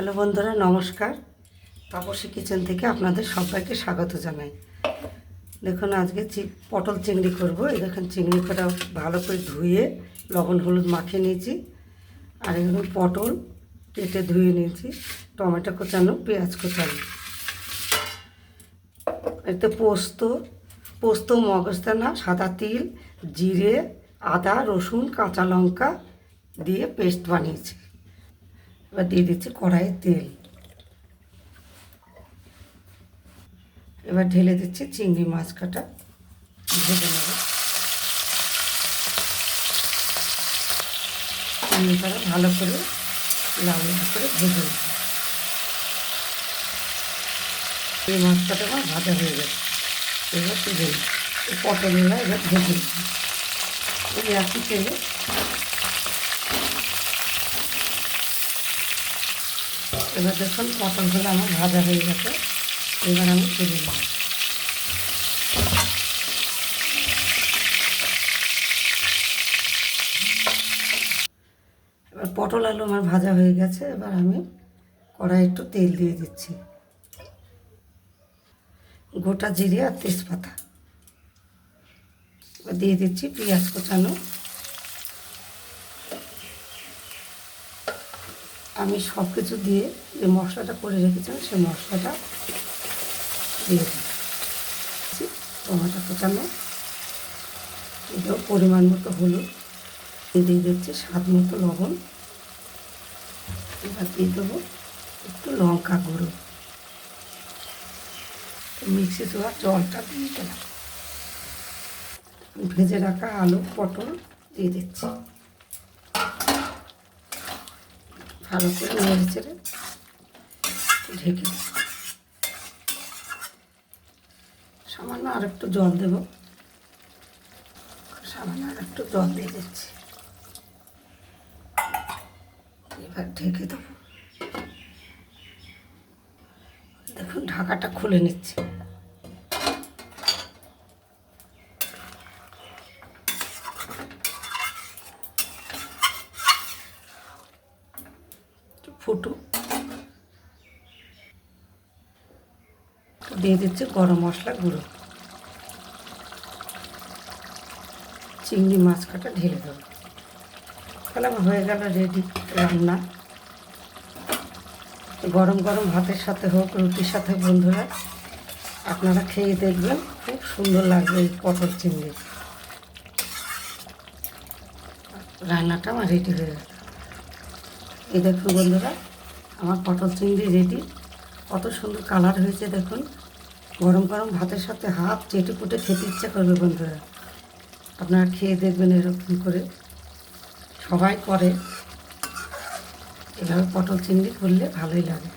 Hello বন্ধুরা, নমস্কার। Tapasi kitchen থেকে আপনাদের সবাইকে স্বাগত জানাই। দেখুন আজকে পটল চিংড়ি করব। এই দেখুন চিংড়ি কটা ভালো করে ধুয়ে লবণ হলুদ মাখিয়ে নিয়েছি। আর এগুলো পটল কেটে ধুয়ে নিয়েছি, টমেটো কোচানো, পেঁয়াজ কোচানো। এতে পোস্ত মগজদানা, সাদা তিল, জিরে, আদা, রসুন, কাঁচা লঙ্কা দিয়ে পেস্ট বানিয়েছি। এবার দিয়ে দিচ্ছি কড়াইয়ে তেল। এবার ঢেলে দিচ্ছি চিংড়ি মাছ কাটা, ভেজে নেব। চিংড়িটা ভালো করে লাল করে ভেজে নেব। এই মাছ কাটা আমার ভাজা হয়ে গেছে। এবার তুলে নেব। এই পটলগুলো এবার ভেজে নেব। এই একই তেলে এবার দেখুন পটলগুলো আমার ভাজা হয়ে গেছে। এবার আমি তুলে নেব। এবার পটল আলু আমার ভাজা হয়ে গেছে। এবার আমি কড়াই একটু তেল দিয়ে দিচ্ছি, গোটা জিরে আর তেজপাতা। এবার দিয়ে দিচ্ছি পেঁয়াজ কোচানো। আমি সব কিছু দিয়ে যে মশলাটা করে রেখেছিলাম সেই মশলাটা দিয়ে দিচ্ছি। টমেটো কোচানো, এটাও পরিমাণ মতো হলুদ দিয়ে দিচ্ছি, স্বাদ মতো লবণ। এবার দিয়ে দেবো একটু লঙ্কা গুঁড়ো। মিক্সি ধোয়া জলটা দিয়ে দিলাম। ভেজে রাখা আলু পটল দিয়ে দিচ্ছি। ভালো করে নেড়ে চেড়ে ঢেকে সামান্য আর একটু জল দেবো। সামান্য আর একটু জল দিয়ে দিচ্ছি। এবার ঢেকে দেবো। দেখুন ঢাকাটা খুলে নিচ্ছি। ফুটু দিয়ে দিচ্ছি গরম মশলা গুঁড়ো। চিংড়ি মাছ কাটা ঢেলে দেবো। তাহলে আমার হয়ে গেল রেডি রান্না। গরম গরম ভাতের সাথে হোক, রুটির সাথে, বন্ধুরা আপনারা খেয়ে দেখবেন, খুব সুন্দর লাগবে এই পটল চিংড়ি। রান্নাটা আমার রেডি হয়ে গেল। এই দেখুন বন্ধুরা, আমার পটল চিংড়ি রেডি। কত সুন্দর কালার হয়েছে দেখুন। গরম গরম ভাতের সাথে হাত চেটে পুটে খেতে ইচ্ছে করবে বন্ধুরা। আপনারা খেয়ে দেখবেন এরকম করে। সবাই করে এভাবে পটল চিংড়ি করলে ভালোই লাগে।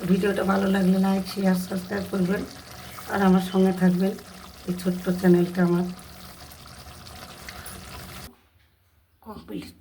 ভিডিওটা ভালো লাগলে লাইক শেয়ার সাবস্ক্রাইব করবেন আর আমার সঙ্গে থাকবেন। এই ছোট্ট চ্যানেলটা আমার কমপ্লিট।